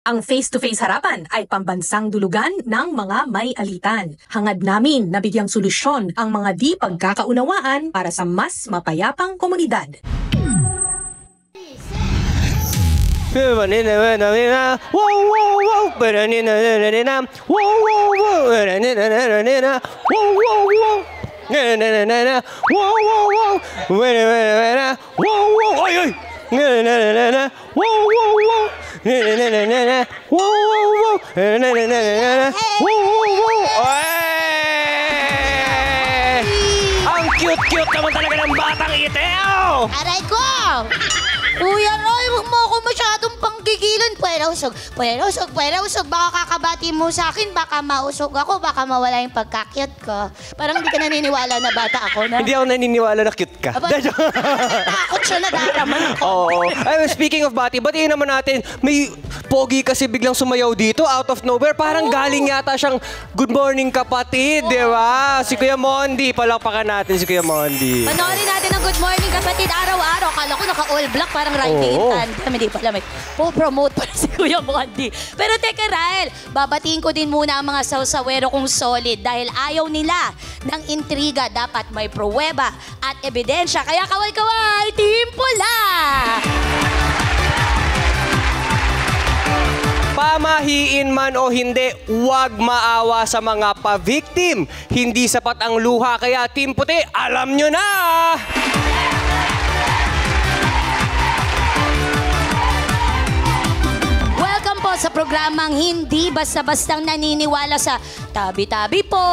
Ang face-to-face harapan ay pambansang dulugan ng mga may alitan. Hangad namin na bigyang solusyon ang mga di pagkakaunawaan para sa mas mapayapang komunidad. Ang cute-cute naman talaga ng batang ito! Aray ko! Kuya Roy, huwag mo ako masyadong panggigilan. Pwera usog. Baka kakabati mo sa akin, baka mausog ako, baka mawala yung pagkakyat ko. Parang hindi ka naniniwala na bata ako na. Hindi ako naniniwala na cute ka. Takot siya, nadaraman ako. Oo. Ay, speaking of bati, batiin naman natin, may pogi kasi biglang sumayaw dito, out of nowhere. Parang galing yata siyang good morning kapatid, di ba? Si Kuya Mondi, palakpakan natin si Kuya Mondi. Panoorin natin ang good morning kapatid araw-araw. Kala ko naka-all black, parang riding in tandem. Hindi pala, may po-promote pa si Kuya Mondi. Pero teka, Rael, babatiin ko din muna ang mga sawsawero kong solid dahil ayaw nila ng intriga. Dapat may pruweba at ebidensya. Kaya kaway-kaway, Team Pula! Pamahiin man o hindi, huwag maawa sa mga pa-victim. Hindi sapat ang luha, kaya Team Puti, alam nyo na! Welcome po sa programang hindi basta-bastang naniniwala sa tabi-tabi po.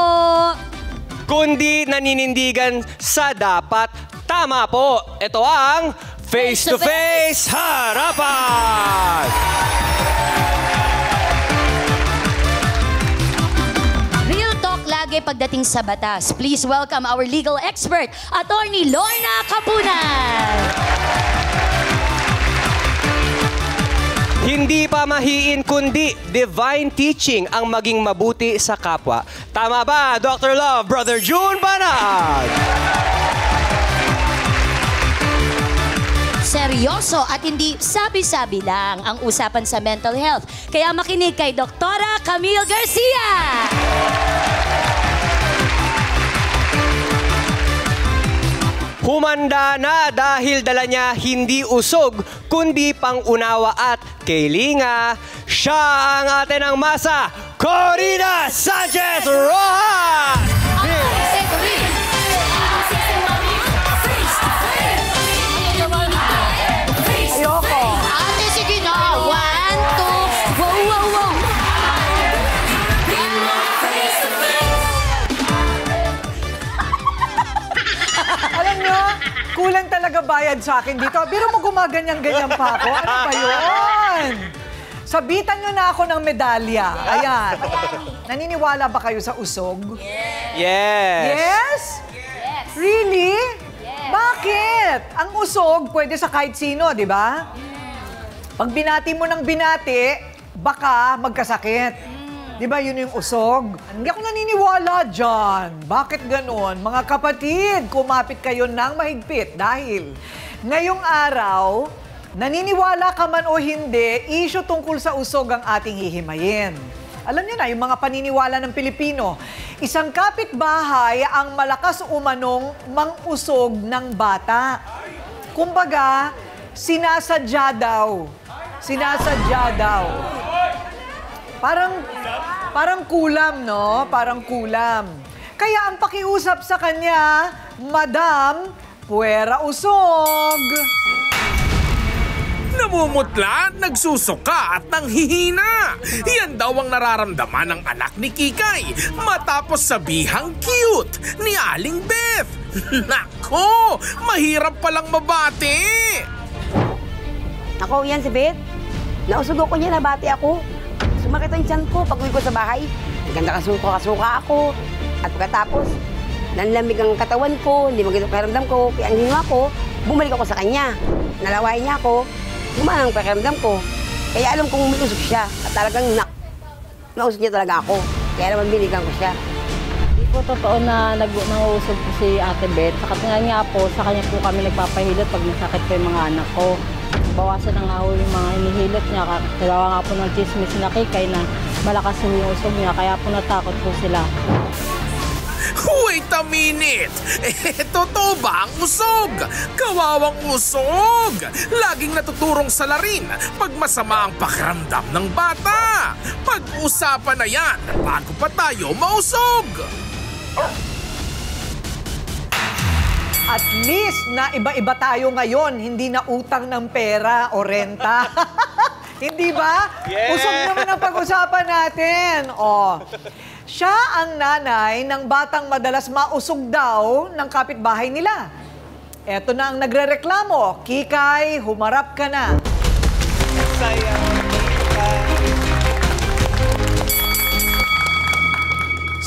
Kundi naninindigan sa dapat tama po. Ito ang Face-to-Face Harapan! Real talk lagi pagdating sa batas. Please welcome our legal expert, Attorney Lorna Capunan. Hindi pamahiin kundi divine teaching ang maging mabuti sa kapwa. Tama ba, Dr. Love, Brother June Banag? Seryoso at hindi sabi-sabi lang ang usapan sa mental health. Kaya makinig kay Doktora Camille Garcia. Humanda na dahil dala niya hindi usog, kundi pang-unawa at kailinga. Siya ang atin ang masa, Corina Sanchez Rojas! Ayoko. Ate, sige na. 1, 2. Wow. Alam nyo, kulang talaga bayad sa akin dito. Biro mo gumaganyan-ganyan pa ako. Ano ba yun? Sabitan nyo na ako ng medalya. Ayan. Naniniwala ba kayo sa usog? Yes! Yes? Really? Bakit? Ang usog, pwede sa kahit sino, di ba? Pag binati mo ng binati, baka magkasakit. Di ba yun yung usog? Hindi ako naniniwala dyan. Bakit ganon? Mga kapatid, kumapit kayo ng mahigpit dahil ngayong araw, naniniwala ka man o hindi, issue tungkol sa usog ang ating hihimayin. Alam niyo na, yung mga paniniwala ng Pilipino, isang kapitbahay ang malakas umanong mang-usog ng bata. Kumbaga, sinasadya daw. Parang kulam, no? Parang kulam. Kaya ang pakiusap sa kanya, Madam, puwera usog. Namumutla, nagsusuka at nanghihina. Yan daw ang nararamdaman ng anak ni Kikay matapos sabihang cute ni Aling Beth. Nako, mahirap palang mabati. Ako, yan si Beth. Nausog ako niya, nabati ako. Sumakit ang tiyan ko pag uwi ko sa bahay. Naganda kasuka ako. At pagkatapos, nanlamig ang katawan ko, hindi maganda pakiramdam ko. Kaya ang ginawa ko, bumalik ako sa kanya. Nalawain niya ako, gumana ang pakiramdam ko. Kaya alam kong may usog siya. At talagang nausog niya talaga ako. Kaya naman binigyan ko siya. Hindi po totoo na nangusog po si Ate Beth. Sa katangan nga po, sa kanya po kami nagpapahilot pag nasakit po yung mga anak ko. bawasan na nga ho yung mga inihilot niya. Nagawa nga po ng chismis na Kikay na malakas yung usog niya, kaya po natakot po sila. Wait a minute! Totoo ba ang usog? Kawawang usog! Laging natuturong salarin pag masama ang pakiramdam ng bata. Pag-usapan na yan bago pa tayo mausog. At least na iba-iba tayo ngayon, hindi na utang ng pera o renta. Hindi ba? Yes. Usog naman ang pag-usapan natin. Oh. Siya ang nanay ng batang madalas mausog daw ng kapitbahay nila. Eto na ang nagrereklamo. Kikay, humarap ka na.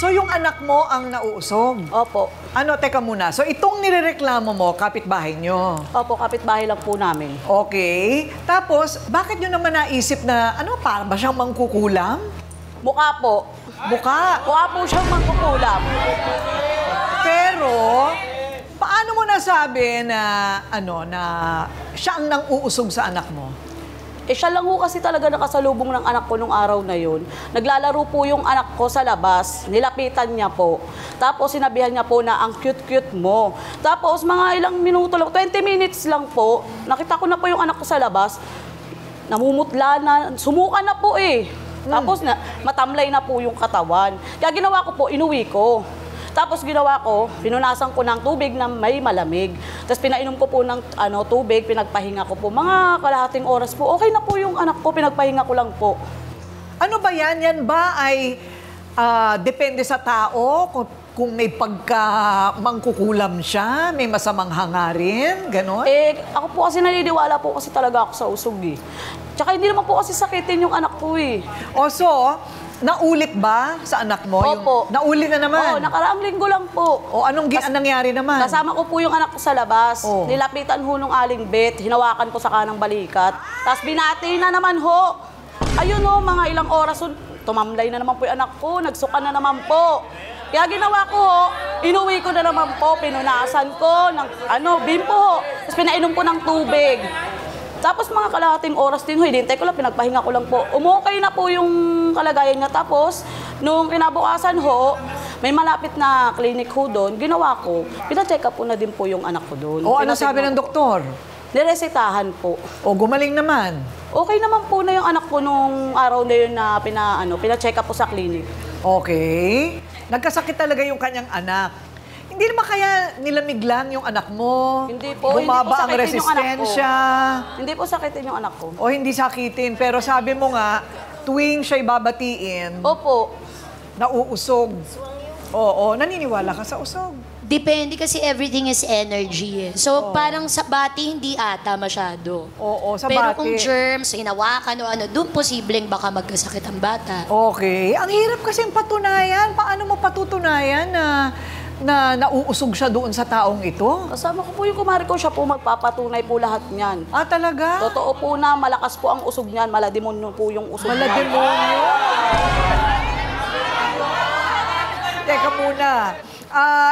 So yung anak mo ang nauusog? Opo. Ano, teka muna. So itong nirereklamo mo, kapitbahay nyo? Opo, kapitbahay lang po namin. Okay. Tapos, bakit nyo naman naisip na, ano, para ba siyang mangkukulam? Mukha po. Buka. Mukha po siyang mangkukulam. Pero, paano mo nasabi na, ano, na siya ang nang-uusog sa anak mo? Eh, siya lang ho kasi talaga nakasalubong ng anak ko nung araw na yun. Naglalaro po yung anak ko sa labas. Nilapitan niya po. Tapos sinabihan niya po na ang cute-cute mo. Tapos mga ilang minuto lang, 20 minutes lang po, nakita ko na po yung anak ko sa labas. Namumutla na, sumuka na po eh. Tapos matamlay na po yung katawan. Kaya ginawa ko po, inuwi ko. Tapos ginawa ko, pinunasan ko ng tubig na may malamig. Tapos pinainom ko po ng tubig, pinagpahinga ko po. Mga kalahating oras po, okay na po yung anak ko, pinagpahinga ko lang po. Ano ba yan? Yan ba ay depende sa tao? Kung may pagka-mangkukulam siya, may masamang hangarin, gano'n? Eh, ako po kasi naniniwala po kasi talaga ako sa usog eh. Tsaka hindi naman po kasi sakitin yung anak ko eh. O so, naulit ba sa anak mo? Opo. Naulit na naman? Oo, nakaraang linggo lang po. O anong nangyari naman? Kasama ko po yung anak ko sa labas. Oh. Nilapitan ho nung aling bet, hinawakan ko sa kanang balikat. Tapos binati na naman ho. Ayun ho, mga ilang oras ho, tumamlay na naman po yung anak ko, nagsuka na naman po. Kaya ginawa ko ho, inuwi ko na naman po, pinunasan ko ng bimpo ho. Tapos pinainom ko ng tubig. Tapos mga kalahating oras din ho, hinintay ko lang, pinagpahinga ko lang po. Umukay na po yung kalagayan niya. Tapos, nung kinabukasan ho, may malapit na clinic ho doon, ginawa ko, pina-check up po na din po yung anak ko doon. O ano sabi ng doktor? Niresetahan po. O gumaling naman? Okay naman po na yung anak ko nung araw na yun na pina-check up po sa clinic. Okay. Nagkasakit talaga yung kanyang anak. Hindi naman kaya nilamig lang yung anak mo? Hindi po. Bumaba ang Hindi po sakitin yung anak ko. resistensya? Hindi po sakitin yung anak ko. O hindi sakitin. Pero sabi mo nga, tuwing siya'y babatiin, Opo. nauusog. Oo, naniniwala ka sa usog. Depende kasi everything is energy eh. So parang sa bati hindi ata masyado. Oo, sa Pero bati. kung germs, hinawakan o doon posibleng baka magkasakit ang bata. Okay. Ang hirap kasing patunayan. Paano mo patutunayan na nauusog siya doon sa taong ito? Kasama ko po yung kumari ko, siya po magpapatunay po lahat niyan. Ah, talaga? Totoo po na malakas po ang usog niyan, malademonyo po yung usog niyan. Malademonyo? Teka muna.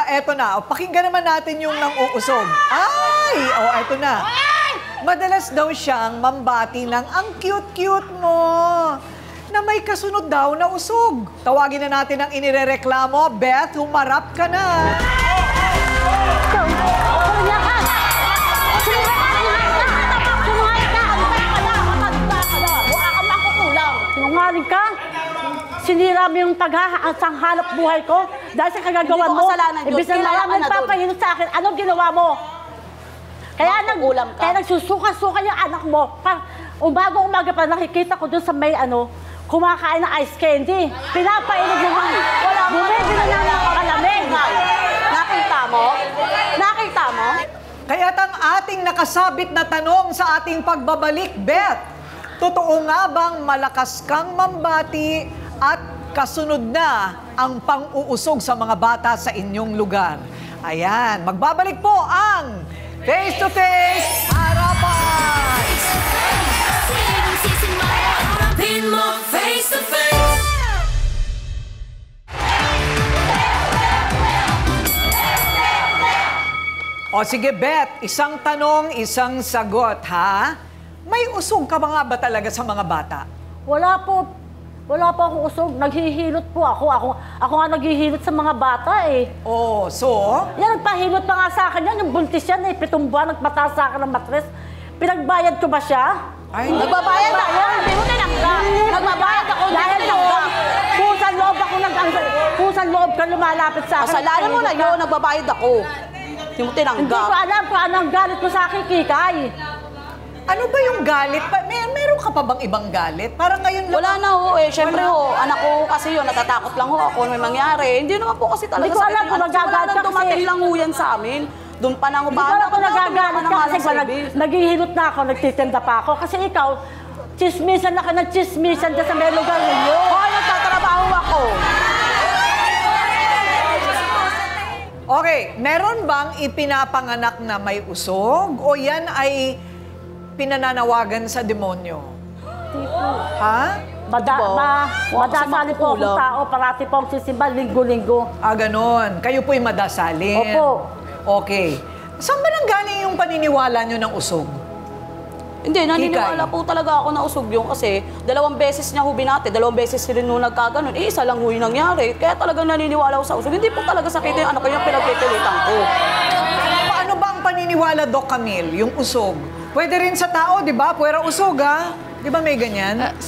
Eto na. Pakinggan naman natin yung nang-uusog. Ay! Eto na. Madalas daw siyang mambati ng ang cute-cute mo na may kasunod daw na usog. Tawagin na natin ang inirereklamo. Beth, humarap ka na. Sinungaling ka? Sinira mo yung ang hanap buhay ko dahil sa kagagawa Hindi ko mo. kasalanan yun. Ibig na Kilala lang ka na nagpapahirap sa akin. Anong ginawa mo? Kaya, Mangkukulam ka. kaya nagsusuka-suka yung anak mo. Umaga pa nakikita ko doon sa may kumakain ng ice candy. Pinapainig mo nga. Bumili na lang ng kalamig. Nakita mo? Nakita mo? Kaya't ang ating nakasabit na tanong sa ating pagbabalik, Beth, totoo nga bang malakas kang mambati at kasunod na ang pang-uusog sa mga bata sa inyong lugar? Ayan, magbabalik po ang Face to Face Harapan! O sige, Beth, isang tanong, isang sagot, ha? May usog ka ba talaga sa mga bata? Wala po. Wala po akong usog. Naghihilot po ako. Ako nga naghihilot sa mga bata eh. Oh, so? Yan, nagpahilot pa nga sa akin yan. Yung buntis yan eh. 7 buwan, nagmataas sa akin ng matres. Pinagbayad ko ba siya? Ay, Nagbabayad ako. Hindi mo tinanggap. Nagbabayad ako. Dahil pusan loob ako pusan loob ka lumalapit sa akin. Kasalanan mo na yun. Nagbabayad ako. Hindi mo Hindi tinanggap. ko alam kung anong galit mo sa akin, Kikay. ano ba yung galit? Meron ka pa bang ibang galit? Parang ngayon lang. Wala na ho eh. Siyempre ho, anak ko kasi yun, natatakot lang ho ako may mangyari. Hindi naman po kasi talaga Hindi ko alam kung nagagalit ka dumating kasi. lang ho yan sa amin. Doon pa nang Hindi ko alam kung nagagalit ka kasi naghihilot na ako, nagtitinda pa ako. Kasi ikaw, chismisan na ka ng chismisan ka sa may lugar ninyo. Hoy, nagtatrabaho ako. Okay, meron bang ipinapanganak na may usog? O yan ay pinananawagan sa demonyo? Ha? Madasali po akong tao, parati po ang sisimba, linggo-linggo. Ah, ganon. Kayo po'y madasalin. Opo. Okay. Saan ba nanggaling yung paniniwala nyo ng usog? Hindi, naniniwala po talaga ako na usog yun kasi 2 beses niya ho binati, 2 beses rin nung nagkaganon, isa lang ho yung nangyari. Kaya talagang naniniwala ako sa usog. Hindi po talaga sakit yung anak ko yung pinagpipilitan ko. Paano ba ang paniniwala, Doc Camille, yung usog? Pwede rin sa tao, di ba? Puwera usog, ha? Di ba may ganyan?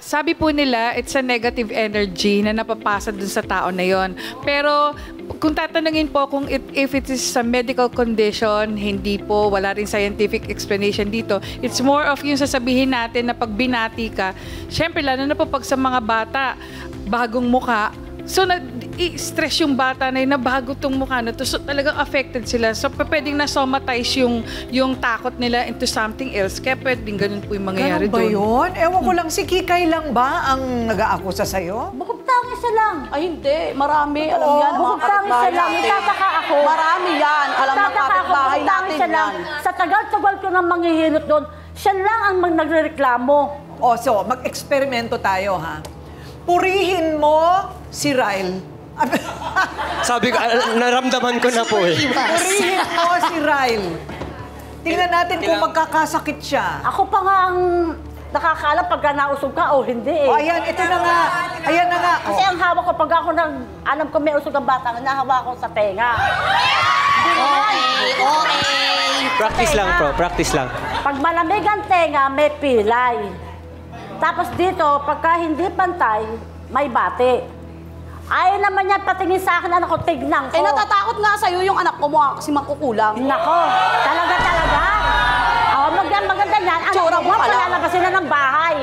Sabi po nila, it's a negative energy na napapasa dun sa tao na yon. Pero kung tatanungin po kung if it is a medical condition, hindi po, wala rin scientific explanation dito. It's more of yung sasabihin natin na pag binati ka, syempre lalo na po pag sa mga bata, bagong mukha, so i-stress yung bata na yun na bago tong mukha na to. So talagang affected sila. So pwedeng na-somatize yung takot nila into something else. Kaya pwedeng ganun po yung mangyayari doon. Ganun ba yun? Ewan ko lang, si Kikay lang ba ang nag-aakusa sa'yo? Bukod tangis siya lang. Ay hindi, marami. Alam yan, mga Bukod tangis siya lang. natin. Itataka ako. Marami yan. Alam ng kapitbahay natin yan. Sa tagal-tagal ko nang manghihilot doon, siya lang ang nagrereklamo. O, so, mag-eksperimento tayo, ha? Purihin mo si Ryle. Sabi ko, naramdaman ko na po eh. Purihin mo si Ryle. Tingnan natin kung magkakasakit siya. Ako pa nga ang nakakaalam pagka nausog ka o hindi eh. O, ayan, ito na nga. Ayan na nga. Kasi ang hawak ko, pag ako alam ko may usog ang bata, nahawa ko sa tenga. Practice lang, bro. Practice lang. Pag malamig ang tenga, may pilay. Tapos dito, pagka hindi pantay, may bati. Ayaw naman yan patingin sa akin, anak ko, tignan ko. Eh, natatakot nga sa'yo yung anak ko mukha kasi makukulang. Nako, talaga. Maganda yan. Tsura mo pala. Palalabasin na ng bahay.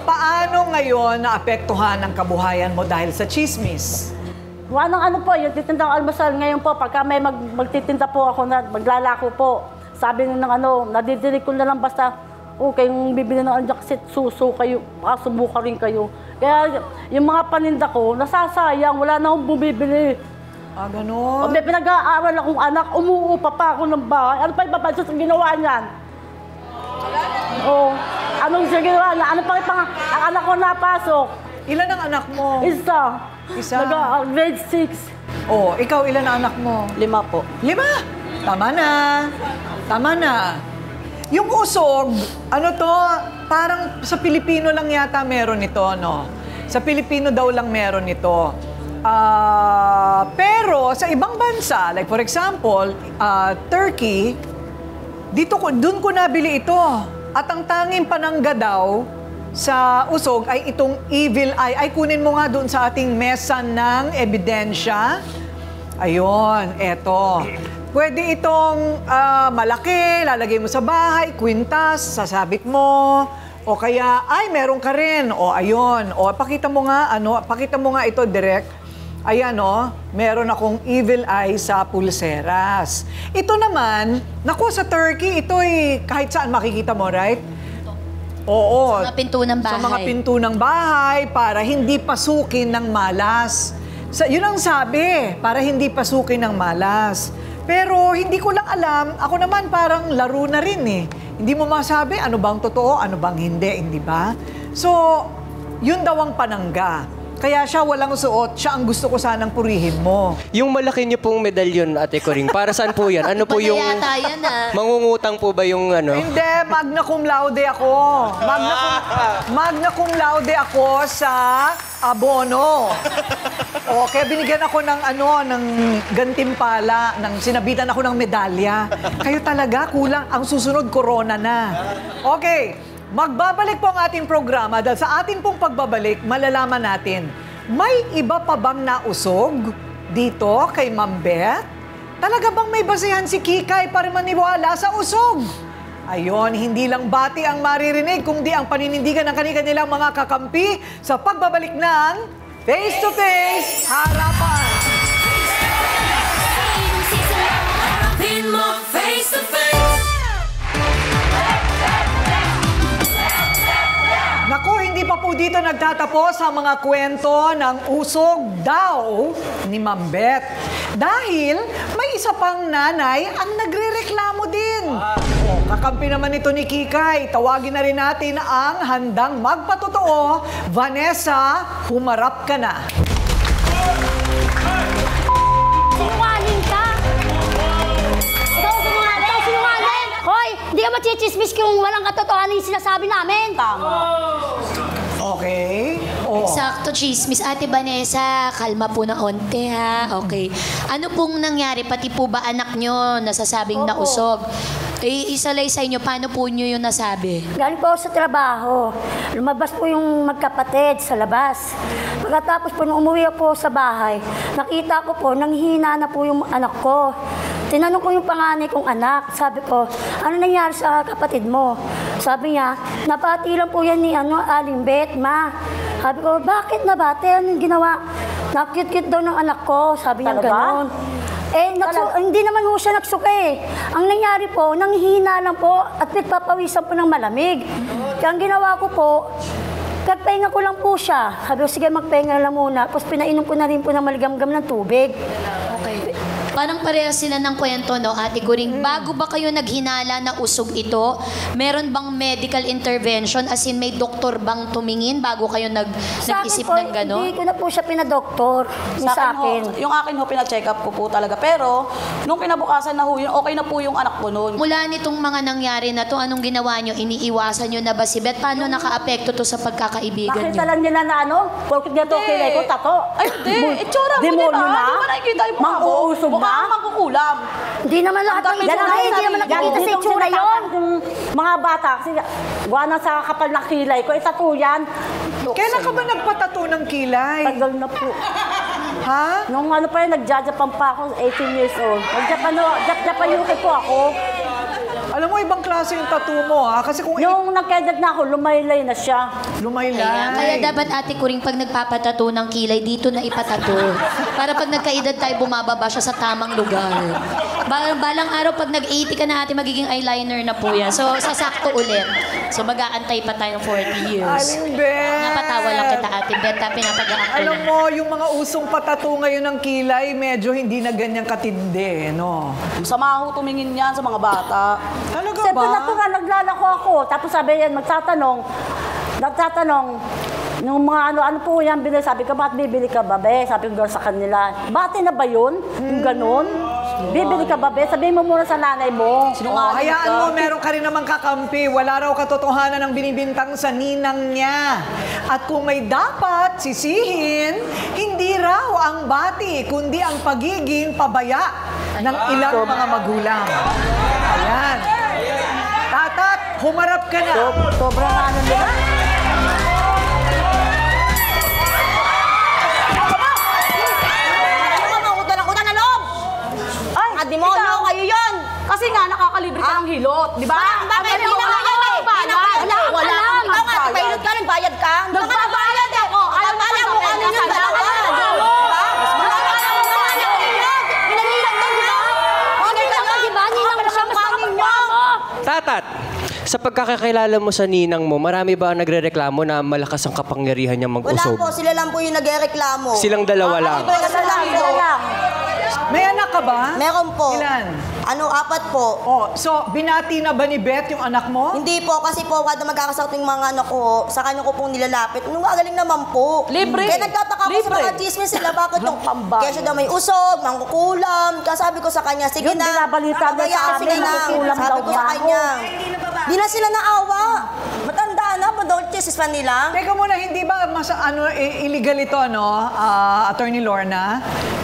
Paano ngayon naapektuhan ang kabuhayan mo dahil sa chismis? Ano po, yung titindang almusal ngayon po, pagka may magtitinda po ako, maglalako po. Sabi ng nadidinig ko na lang basta, kayong bibili ng andyan kasi suso kayo, baka subuka rin kayo. Kaya yung mga paninda ko, nasasayang, wala na akong bumibili. Ah, ganun? May pinag-aaral akong anak, umuupa pa ako ng bahay. Ano pa ipapansin sa ginawa niyan? Anong siya ginawa niya? Ano pa ang anak ko napasok? Ilan ang anak mo? Isa. Grade 6. Oh, ikaw ilan ang anak mo? 5 po. 5? Tama na. Yung usog, parang sa Pilipino lang yata meron ito, no? Sa Pilipino daw lang meron ito. Pero sa ibang bansa, like for example, Turkey, doon ko nabili ito. At ang tanging panangga daw sa usog ay itong evil eye. Ay, kunin mo nga doon sa ating mesa ng ebidensya. Ayun, eto. Pwede itong malaki, lalagay mo sa bahay, kwintas, sasabit mo. O kaya, meron ka rin. O, ayun. O, pakita mo nga ito direct. Ayan, meron akong evil eye sa pulseras. Ito naman, sa Turkey, ito kahit saan makikita mo, right? Oo. Sa mga pinto ng bahay. Sa mga pinto ng bahay, para hindi pasukin ng malas. Yun ang sabi, para hindi pasukin ng malas. Pero hindi ko lang alam, ako naman parang laro na rin eh. Hindi mo masabi ano bang totoo, ano bang hindi ba? So, yun daw ang panangga. Kaya siya walang suot, siya ang gusto ko sanang purihin mo. Yung malaki niyo pong medalyon, Ate Coring, para saan po yan? Ano po Iba na yung... yata yan, Mangungutang po ba yung ano? Hindi, magna cum laude ako. Magna cum laude ako sa abono. Okay, binigyan ako ng ng gantimpala, sinabitan ako ng medalya. Kayo talaga, kulang. Ang susunod, corona na. Okay. Magbabalik po ang ating programa dahil sa ating pong pagbabalik, malalaman natin, may iba pa bang nausog dito kay Ma'am Beth? Talaga bang may basehan si Kikay para maniwala sa usog? Ayon, hindi lang bati ang maririnig, kundi ang paninindigan ng kanilang mga kakampi sa pagbabalik ng Face to Face Harapan. Naku, hindi pa po dito nagtatapos ang mga kwento ng usog daw ni Ma'am Beth. Dahil may isa pang nanay ang nagrereklamo din. Kakampi naman ito ni Kikay. Tawagin na rin natin ang handang magpatotoo. Vanessa, humarap ka na. Sinungaling ka! Ikaw sinungaling! Hoy, hindi ka machichismis kung walang katotohanan yung sinasabi namin. Tama. Okay. Oh. Sakto, chismis. Ate Vanessa, kalma po na onte, ha? Okay. Ano pong nangyari? Pati po ba anak nyo nasasabing nausog? Isalay sa inyo, paano po nyo yung nasabi? Galing po ako sa trabaho. Lumabas po yung magkapatid sa labas. Pagkatapos po, nung umuwi po sa bahay, nakita ko po, nanghihina na po yung anak ko. Tinanong ko yung panganay kong anak. Sabi ko, ano nangyari sa kapatid mo? Sabi niya, napati lang po yan ni Aling Beth, ma. Sabi ko, bakit nabati? Anong ginawa? Nakit-kit daw ng anak ko. Sabi niya gano'n. Hindi naman po siya nagsuka eh. Ang nangyari po, nanghihina lang po at nagpapawisan po ng malamig. Kaya ang ginawa ko po, nagpahinga ko lang po siya. Sabi ko, sige, magpahinga lang muna. Tapos pinainom ko na rin po ng maligamgam ng tubig. Okay. Parang parehas sila ng kwento, no, Ate Coring? Bago ba kayo naghinala na usog ito, meron bang medical intervention? As in, may doktor bang tumingin bago kayo nag-isip ng gano'n? Hindi ko na po siya pinadoktor. Sa akin. Yung akin ho, pina-check up ko po talaga. Pero, nung kinabukasan na ho, okay na po yung anak ko noon. Mula nitong mga nangyari na to, anong ginawa nyo? Iniiwasan nyo na ba si Beth? Paano naka-apekto to sa pagkakaibigan nyo? Nakita lang nila na porkit niya to, kilay ko, tato. Ay, hindi. Itsura mo, diba? Di ba nakikita yung mukha mo? Mang-uusog Mukha kang mangkukulam. Hindi naman lahat ng hindi naman nakikita sa itsura yun. Yung mga bata, kasi gawa na sa kapal na kilay ko, tato yan. Kailan ka ba nagpatato ng kilay? Tagal na po. Ha? Nung pa yun, nagja-Japan pa ako, 18 years old. Nag-Japan UK po ako. Alam mo, ibang klase yung tattoo mo, ha? Kasi kung... Nung nagka-edad na ako, lumaylay na siya. Lumaylay. Kaya dapat, Ate Coring, pag nagpapatato ng kilay, dito na ipatato. Para pag nagkaedad tayo, bumababa siya sa tamang lugar. Balang araw, pag nag-80 ka na, ate, magiging eyeliner na po yan. So, sasakto ulit. So, mag-aantay pa tayo ng 40 years. Aling Beth! Napatawa lang kita, Ate Beth. Pinapagaan ko Alam lang. mo, yung mga usong patato ngayon ng kilay, medyo hindi na ganyang katindi, no? Sama ho tumingin yan sa mga bata. Talaga Siyempre ba? na po nga, naglalako ako. Tapos sabi yan, nagtatanong, nung mga ano po yan, sabi ko, bakit bibili ka ba, be? Sabi ko sa kanila, bati na ba yun? Yung ganun? Bibili ka ba, be? Sabihin mo muna sa nanay mo. Hayaan mo, meron ka rin namang kakampi. Wala raw katotohanan ng binibintang sa ninang niya. At kung may dapat sisihin, hindi raw ang bati, kundi ang pagiging pabaya ng ilang mga magulang. Ayan. Tatat, humarap ka na. Sobrang ano nila. Demonyo kayo yun! Kasi nga, nakakalibre ka ng hilot, di ba? Bakit hindi na kayo nagbayad? Wala. Ikaw nga, nagbayad ka, nagbayad ka. Nagbabayad ako! Alam mo kung ano yung dalawa! Pinanilang doon, di ba? Okay lang, di ba? Ninang mo siya, mas ninyo. Tatat, sa pagkakakilala mo sa ninang mo, marami ba nagrereklamo na malakas ang kapangyarihan niya mag-usog? Wala po, sila lang po yung nagrereklamo. Silang dalawa lang. Sila lang. May anak ka ba? Meron po. Ilan? 4 po. Oh, so binati na ba ni Beth yung anak mo? Hindi po, kasi po, kada magkakasakit yung mga anak ko, sa kanya ko pong nilalapit. Nung gagaling naman po. Libre. Kaya nagtataka ko sa mga chismis nila, bakit yung kaya siya daw may usog, mangkukulam. Kaya sabi ko sa kanya, sige Yung na. binabalita niya sa amin, sige na. mangkukulam Sabi daw ko sa niya kanya. Di na sila naawa. Matanda na, madol chismis pa nila. Teka muna, hindi ba illegal ito, Attorney Lorna?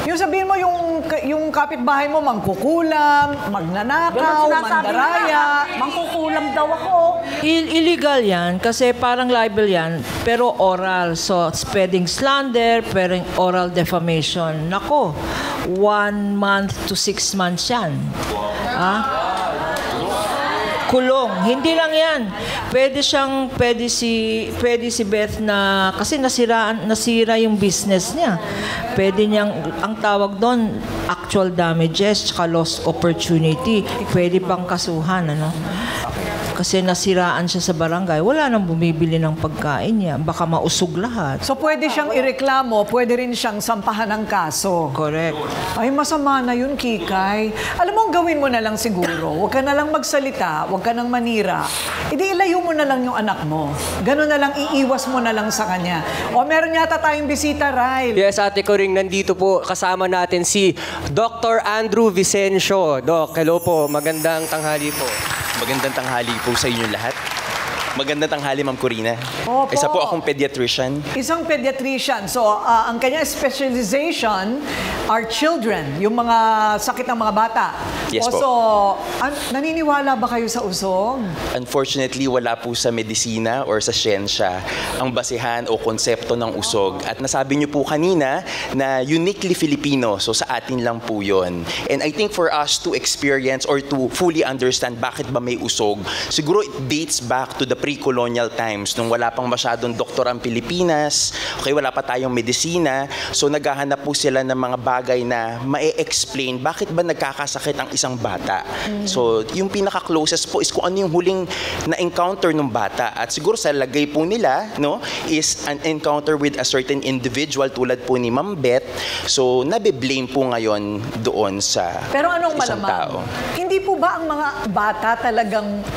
Yung sabihin mo, yung kapitbahay mo, mangkukulam, magnanakaw, mandaraya. Mangkukulam daw ako. Illegal yan kasi parang libel yan, pero oral. So, spreading slander, pero oral defamation. Nako, 1 month to 6 months yan. Kulong. Hindi lang yan. Pwede si Beth na, kasi nasira yung business niya. Pwede niyang, ang tawag doon, actual damages, tsaka lost opportunity. Pwede pang kasuhan, ano? Kasi nasiraan siya sa barangay, wala nang bumibili ng pagkain niya. Baka mausog lahat. So pwede siyang ireklamo, pwede rin siyang sampahan ng kaso. Correct. Ay, masama na yun, Kikay. Alam mo, gawin mo na lang siguro. Huwag ka na lang magsalita, huwag ka nang manira. Hindi, ilayo mo na lang yung anak mo. Ganun na lang, iiwas mo na lang sa kanya. O, meron yata tayong bisita, Ryle. Yes, Ate Coring, nandito po kasama natin si Dr. Andrew Vicencio. Doc, hello po. Magandang tanghali po. Magandang tanghali po sa inyo lahat. Magandang tanghali, Ma'am Corina. Opo. Isa po akong pediatrician. Isang pediatrician. So, ang kanya specialization are children, yung mga sakit ng mga bata. Yes po. So, naniniwala ba kayo sa usog? Unfortunately, wala po sa medisina or sa siyensya ang basihan o konsepto ng usog. At nasabi niyo po kanina na uniquely Filipino. So, sa atin lang po yun. And I think for us to experience or to fully understand bakit ba may usog, siguro it dates back to the pre-colonial times, nung wala pang masyadong doktor ang Pilipinas, okay, wala pa tayong medisina, so naghahanap po sila ng mga bagay na ma-explain bakit ba nagkakasakit ang isang bata. So, yung pinaka-closest po is kung ano yung huling na-encounter ng bata. At siguro sa lagay po nila, no, is an encounter with a certain individual tulad po ni Ma'am Beth. So, nabe-blame po ngayon doon sa Pero anong isang malamang? tao. Hindi po ba ang mga bata talagang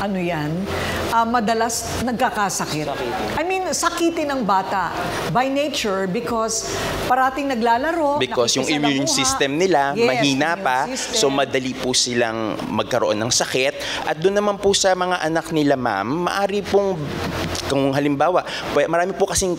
madalas nagkakasakit? I mean, sakitin ng bata by nature because parating naglalaro. Because yung immune system nila mahina pa, system. so madali po silang magkaroon ng sakit. At doon naman po sa mga anak nila, ma'am, maari pong, kung halimbawa, marami po kasing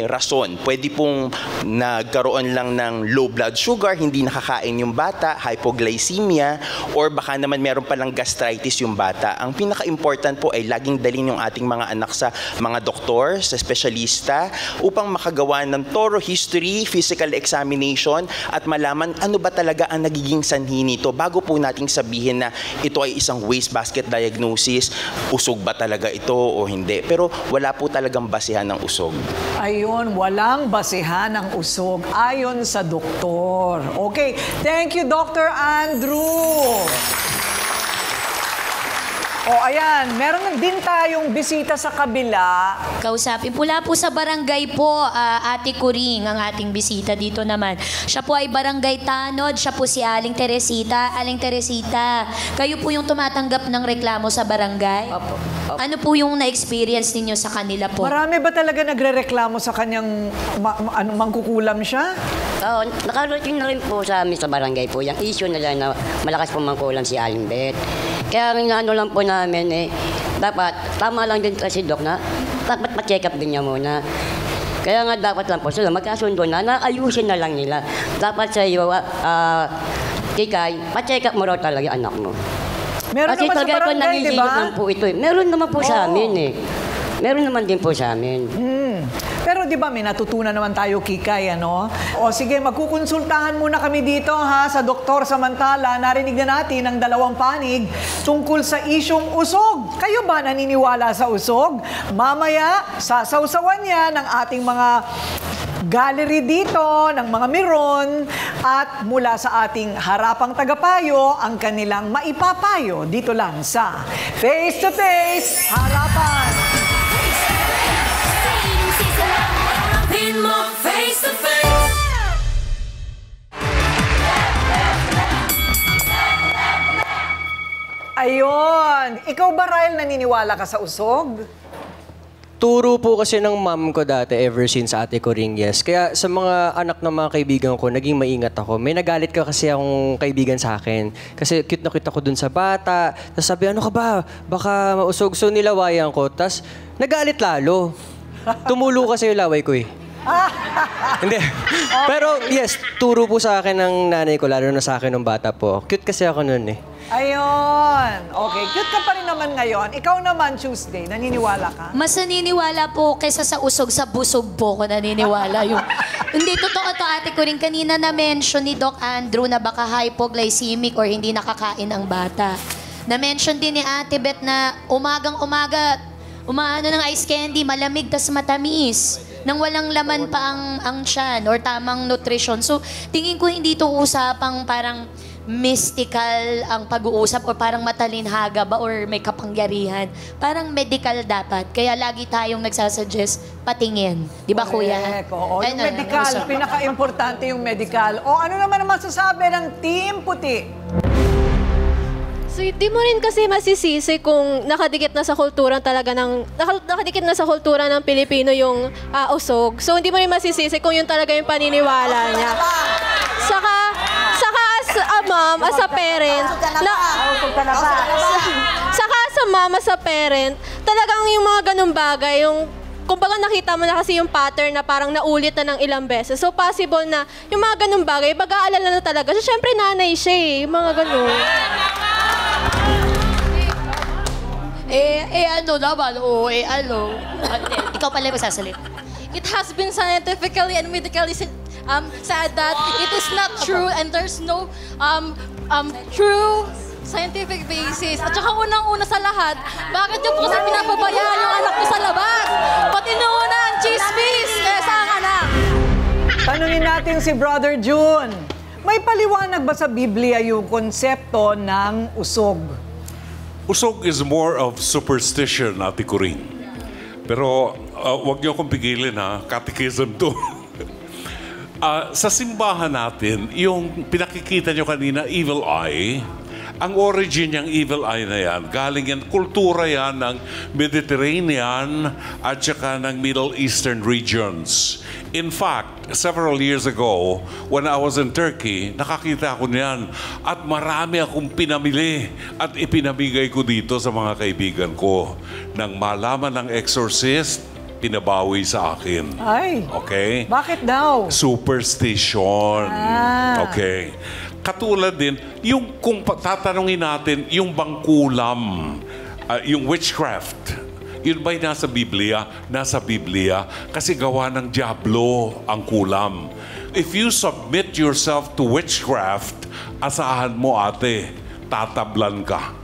rason. Pwede pong nagkaroon lang ng low blood sugar, hindi nakakain yung bata, hypoglycemia, or baka naman meron palang gastritis yung bata. Ang pinaka-important po ay laging dalhin yung ating mga anak sa mga doktor, sa espesyalista, upang makagawa ng thorough history, physical examination, at malaman ano ba talaga ang nagiging sanhi nito bago po nating sabihin na ito ay isang wastebasket diagnosis, usog ba talaga ito o hindi. Pero wala po talagang basihan ng usog. Ayun, walang basihan ng usog ayon sa doktor. Okay, thank you, Dr. Andrew. O, ayan, meron din tayong bisita sa kabila. Kausapin. Mula po sa barangay po, Ate Coring, ang ating bisita dito naman. Siya po ay barangay Tanod, siya po si Aling Teresita. Aling Teresita, kayo po yung tumatanggap ng reklamo sa barangay? Opo. Ano po yung na-experience ninyo sa kanila po? Marami ba talaga nagre-reklamo sa kanyang mangkukulam siya? Oo, nakarating na rin po sa amin sa barangay po. Yung issue nila na malakas po mangkulam si Aling Beth. Kaya ano lang po namin dapat, tama lang din kasi Doc na, dapat pa-check up din niya muna. Kaya nga dapat lang po sila magkasundo na ayusin na lang nila. Dapat sa iyo, Kikay, pa-check up mo raw talaga anak mo. Meron kasi naman sa barangay, di ba? lang po ito. Meron naman po sa amin Meron naman din po sa amin. Pero di ba may natutunan naman tayo, Kikay, ano? O sige, magkukonsultahan muna kami dito sa doktor. Samantala, narinig na natin ang dalawang panig tungkol sa isyong usog. Kayo ba naniniwala sa usog? Mamaya, sasawsawan yan ng ating mga gallery dito, ng mga miron, at mula sa ating harapang tagapayo, ang kanilang maipapayo dito lang sa Face to Face Harapan. Face to face. Ayun. Ikaw ba, Ryle, naniniwala ka sa usog? Turo po kasi ng mom ko dati ever since ate ko ring yes. Kaya sa mga anak ng mga kaibigan ko, naging maingat ako. May nagalit ka kasi akong kaibigan sa akin. Kasi cute na cute ako dun sa bata. Tapos sabi, ano ka ba? Baka mausog. So nilawayan ko. Tapos nagalit lalo. Tumulo kasi yung laway ko eh. Hindi. Pero yes, turo po sa akin ng nanay ko, lalo na sa akin ng bata po. Cute kasi ako nun eh. Ayun. Okay, cute ka pa rin naman ngayon. Ikaw naman, Tuesday, naniniwala ka? Mas naniniwala po kaysa sa usog, sa busog po ko naniniwala. Hindi, totoo to, ate ko rin. Kanina na-mention ni Doc Andrew na baka hypoglycemic or hindi nakakain ang bata. Na-mention din ni Ate Beth na umagang-umaga, umaano ng ice candy, malamig tas matamis. Nang walang laman pa ang tiyan or tamang nutrition. So, tingin ko hindi ito usapang parang mystical ang pag-uusap or parang matalinhaga ba or may kapangyarihan. Parang medical dapat. Kaya lagi tayong nagsasuggest patingin. Di ba, kuya? Oo, yung medical. Pinaka-importante yung medical. O ano naman ang masasabi ng Team Puti? So, di mo rin kasi masisisi kung nakadikit na sa kultura talaga ng nakadikit na sa kultura ng Pilipino yung usog. So, hindi mo rin masisisi kung yun talaga yung paniniwala niya. Saka as a mom, as a parent, saka as a mom, as a parent, talagang yung mga ganung bagay, yung kumbaga nakita mo na kasi yung pattern na parang naulit na ng ilang beses. So, possible na yung mga ganung bagay, mag-aalala na talaga. So, syempre, nanay siya eh, yung mga ganun. Ano naman? Ikaw pala yung magsasalit. It has been scientifically and medically said that it is not true and there's no true scientific basis. At saka unang-una sa lahat, bakit yung po kasi pinapabayaan yung anak ko sa labas? Pati nauna ang chismis kaysa ang anak. Tanungin natin si Brother June. May paliwanag ba sa Biblia yung konsepto ng usog? Usog is more of superstition, Ate Corinne. Pero wag niyo akong pigilin ha, catechism to. Sa simbahan natin, yung pinakikita niyo kanina, evil eye, ang origin niyang evil eye na yan, galing yan, kultura yan ng Mediterranean at saka ng Middle Eastern regions. In fact, several years ago, when I was in Turkey, nakakita ako niyan at marami akong pinamili at ipinamigay ko dito sa mga kaibigan ko. Nang malaman ng exorcist, pinabawi sa akin. Ay. Okay? Bakit daw? Superstition. Okay. Katulad din, yung kung tatanungin natin, yung bang kulam, yung witchcraft, yun ba'y nasa Biblia? Nasa Biblia. Kasi gawa ng diablo ang kulam. If you submit yourself to witchcraft, asahan mo ate, tatablan ka.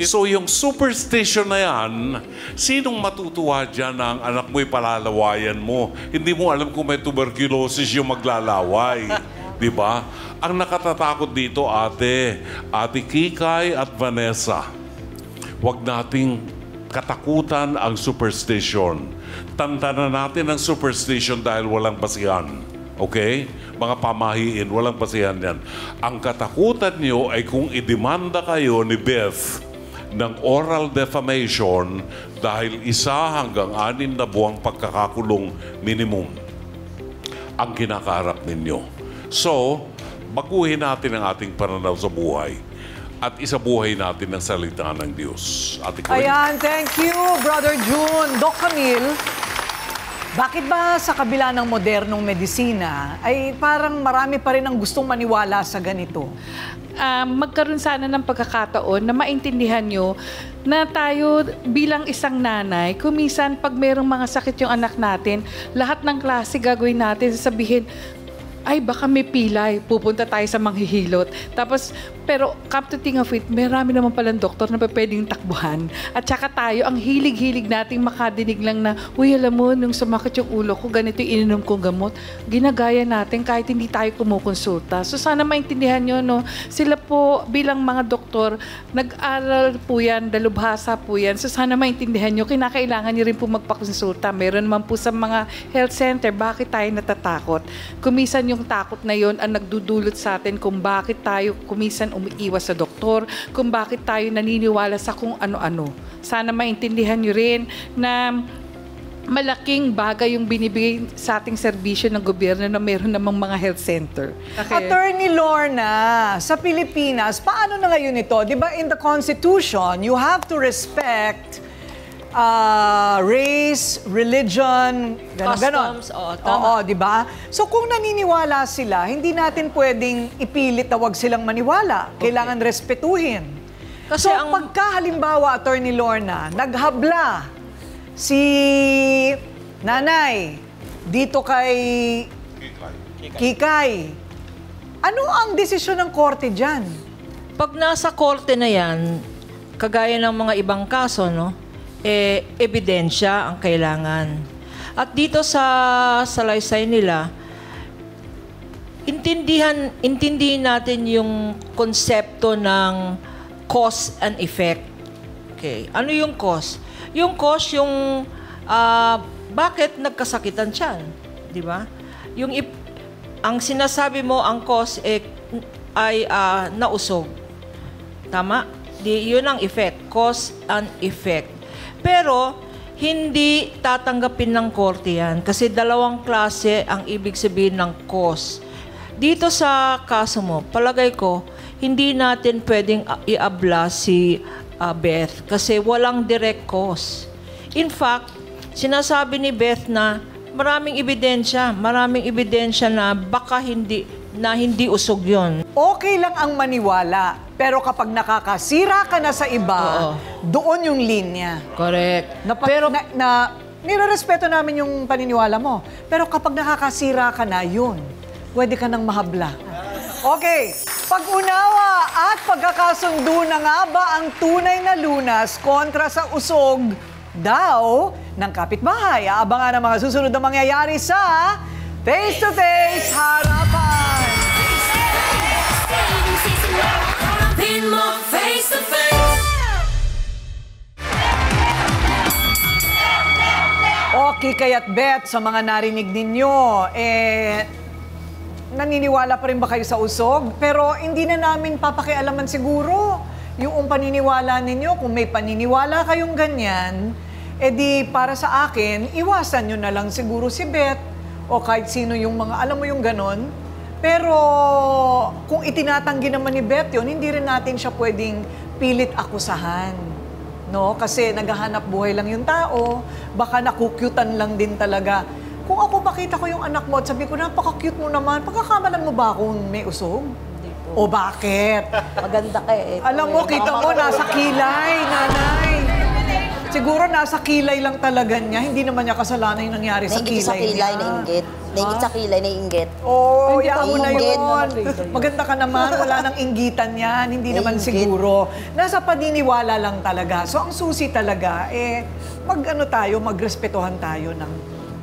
So yung superstition na yan, sinong matutuwa dyan na ang anak mo'y palalawayan mo? Hindi mo alam kung may tuberculosis yung maglalaway. Di ba? Ang nakatatakot dito, Ate Kikay at Vanessa, huwag nating katakutan ang superstition. Tantanan natin ang superstition dahil walang basihan. Okay? Mga pamahiin, walang basihan yan. Ang katakutan nyo ay kung idemanda kayo ni Beth ng oral defamation dahil 1 hanggang 6 na buwang pagkakakulong minimum ang kinakaharap ninyo. So, baguhin natin ang ating pananaw sa buhay at isabuhay natin ang salita ng Diyos. Ayan, thank you, Brother June. Doc Camille, bakit ba sa kabila ng modernong medisina ay parang marami pa rin ang gustong maniwala sa ganito? Magkaroon sana ng pagkakataon na maintindihan nyo na tayo bilang isang nanay, kumisan pag mayroong mga sakit yung anak natin, lahat ng klase gagawin natin, sasabihin, ay baka may pilay, pupunta tayo sa manghihilot. Tapos, pero come to think of it, marami naman palang doktor na pwedeng takbuhan. At saka tayo, ang hilig-hilig nating makadinig lang na, uy, alam mo, nung sumakit yung ulo ko, ganito yung ininom kong gamot. Ginagaya natin kahit hindi tayo kumukonsulta. So sana maintindihan nyo, no? Sila po bilang mga doktor, nag-aral po yan, dalubhasa po yan. So sana maintindihan nyo, kinakailangan nyo rin po magpakonsulta. Meron naman po sa mga health center, bakit tayo natatakot? Kumisan yung takot na yon ang nagdudulot sa atin kung bakit tayo kumisan umiiwas sa doktor, kung bakit tayo naniniwala sa kung ano-ano. Sana maintindihan nyo rin na malaking bagay yung binibigay sa ating serbisyo ng gobyerno na meron namang mga health center. Attorney Lorna, sa Pilipinas, paano na ngayon ito? Di ba in the Constitution, you have to respect race, religion, ganon. Customs, tama. Oo, di ba? So kung naniniwala sila, hindi natin pwedeng ipilit na wag silang maniwala. Kailangan respetuhin. Kasi so pagka halimbawa, Attorney Lorna, naghabla si nanay dito kay Kikay, ano ang desisyon ng korte dyan? Pag nasa korte na yan, kagaya ng mga ibang kaso, no? Ebidensya ang kailangan. At dito sa salaysay nila, intindihin natin yung konsepto ng cause and effect. Okay. Ano yung cause? Yung cause, yung bakit nagkasakitan siya. Di ba? Ang sinasabi mo, ang cause ay nausog. Tama? Yun ang effect. Cause and effect. Pero, hindi tatanggapin ng korte yan kasi dalawang klase ang ibig sabihin ng cause. Dito sa kaso mo, palagay ko, hindi natin pwedeng iabla si Beth kasi walang direct cause. In fact, sinasabi ni Beth na maraming ebidensya na baka hindi usog yon. Okay lang ang maniwala, pero kapag nakakasira ka na sa iba, doon yung linya. Correct. Nirerespeto namin yung paniniwala mo. Pero kapag nakakasira ka na, yun, pwede ka nang mahabla. Okay, pag-unawa at pagkakasundo na nga ba ang tunay na lunas kontra sa usog daw ng kapitbahay? Aabangan ang mga susunod na mangyayari sa Face to Face Harapan! Okay, kaya't Bet, sa mga narinig ninyo, naniniwala pa rin ba kayo sa usog? Pero hindi na namin papakialaman siguro yung paniniwala ninyo. Kung may paniniwala kayong ganyan, di para sa akin, iwasan nyo na lang siguro si Bet o kahit sino yung mga, alam mo yung ganon. Pero kung itinatanggi naman ni Beth yun, hindi rin natin siya pwedeng pilit akusahan. No? Kasi naghahanap buhay lang yung tao, baka nakukyutan lang din talaga. Kung ako makita ko yung anak mo at sabi ko, napaka-cute mo naman, pagkakamalan mo ba akong may usog? O bakit? Maganda ka eh. Alam mo, kita mo, nasa kilay, nanay. Siguro nasa kilay lang talaga niya. Hindi naman niya kasalanan yung nangyari sa kilay niya. Nainggit sa kilay, nainggit. Nainggit sa kilay, nainggit. Oo, yaon mo na yun. Maganda ka naman, wala nang inggitan yan. Hindi naman siguro. Nasa paniniwala lang talaga. So, ang susi talaga, magrespetuhan tayo ng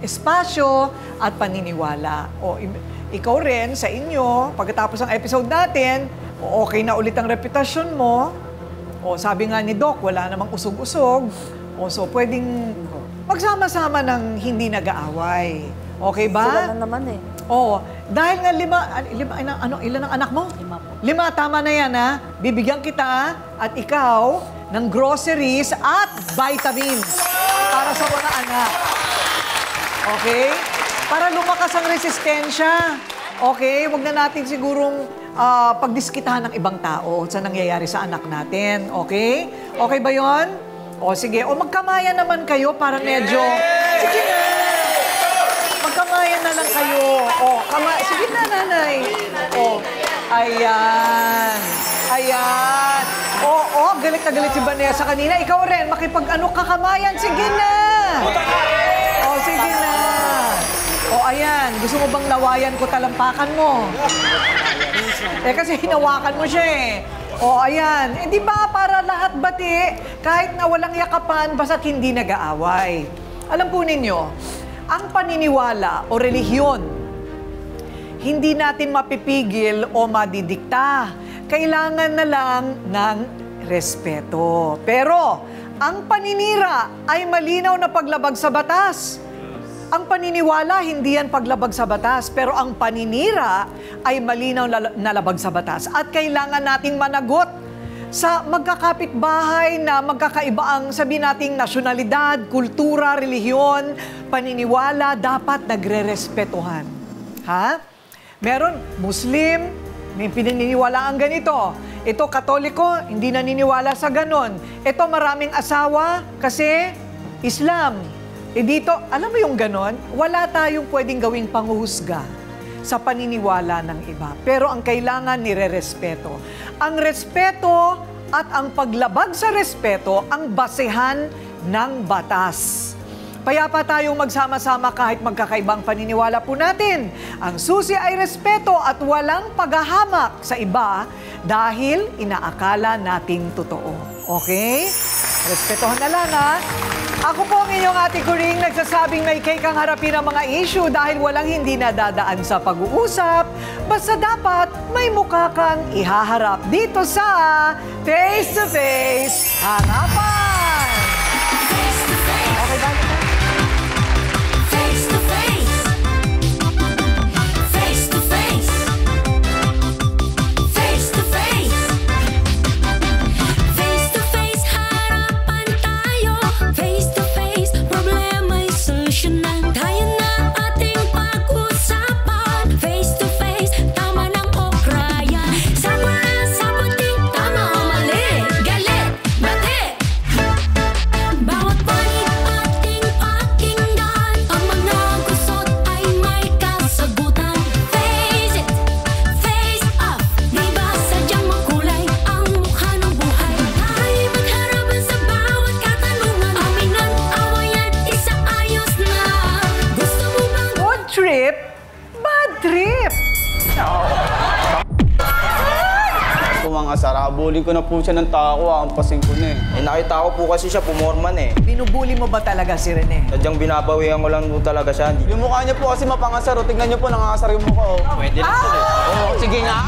espasyo at paniniwala. O, ikaw rin, sa inyo, pagkatapos ng episode natin, okay na ulit ang reputasyon mo. O, sabi nga ni Doc, wala namang usog-usog. O, so, pwedeng magsama-sama ng hindi nag-aaway. Okay ba? Sila na naman eh. Oo. Dahil nga ilan ang anak mo? 5 po. 5, tama na yan ha. Bibigyan kita at ikaw ng groceries at vitamins para sa mga anak. Okay? Para lumakas ang resistensya. Okay? Huwag na natin sigurong pagdiskitahan ng ibang tao sa nangyayari sa anak natin. Okay? Okay ba yon? O sige. O magkamayan naman kayo para medyo... Sige na. Magkamayan na lang kayo. O, sige na, nanay. O, ayan. Ayan. O, galit na galit si Vanessa kanina. Ikaw rin, kakamayan. Sige na. O, sige na. O, ayan. Gusto mo bang lawayan ko talampakan mo? Kasi hinawakan mo siya eh. O, ayan. Di ba para lahat bati, kahit na walang yakapan, basta't hindi nag-aaway. Alam po ninyo, ang paniniwala o relihiyon, hindi natin mapipigil o madidikta. Kailangan na lang ng respeto. Pero, ang paninira ay malinaw na paglabag sa batas. Ang paniniwala, hindi yan paglabag sa batas, pero ang paninira ay malinaw na labag sa batas. At kailangan nating managot sa magkakapitbahay na magkakaiba ang sabihin nating nasyonalidad, kultura, relihiyon, paniniwala, dapat nagre-respetuhan. Ha? Meron Muslim, may pinaniniwalaan ganito. Ito Katoliko, hindi naniniwala sa ganon. Ito maraming asawa kasi Islam. Dito, alam mo yung ganon? Wala tayong pwedeng gawing panghuhusga sa paniniwala ng iba. Pero ang kailangan nire-respeto. Ang respeto at ang paglabag sa respeto ang basehan ng batas. Payapa tayong magsama-sama kahit magkakaibang paniniwala po natin. Ang susi ay respeto at walang paghahamak sa iba dahil inaakala nating totoo. Okay? Respetohan na lang, ha? Ako po ang inyong Ate Kuring nagsasabing may cake ang harapin ang mga issue dahil walang hindi nadadaan sa pag-uusap. Basta dapat may mukha kang ihaharap dito sa Face to Face Harapan! Okay ba? Face to face. Face to face. Face to face. Face to face, harapan tayo. Face to face, problema'y solusyonan. Tayo na ating pag-usapan. Face to face, tama ng okrayan. Sama na sa puting, tama o mali. Galit, bati. Bawat panig ating pakinggan. Ang mga gusot ay may kasagutan. Face it, face up. Di ba sadyang makulay ang mukha ng buhay? Tayo'y magharapan sa bawat katanungan. Aminan, awayan, isaayos na. Gusto mo bang Good trip, bad trip! Mga sara, bully ko na po siya ng tako, ampasin ko na eh. Nakita ko po kasi siya pumorman eh. Binubuli mo ba talaga si Rene? Sadyang binabawihan ko lang po talaga siya. Yung mukha niya po kasi mapangasar, tignan niyo po, nangangasar yung mukha. Pwede lang po eh. Oo, sige nga.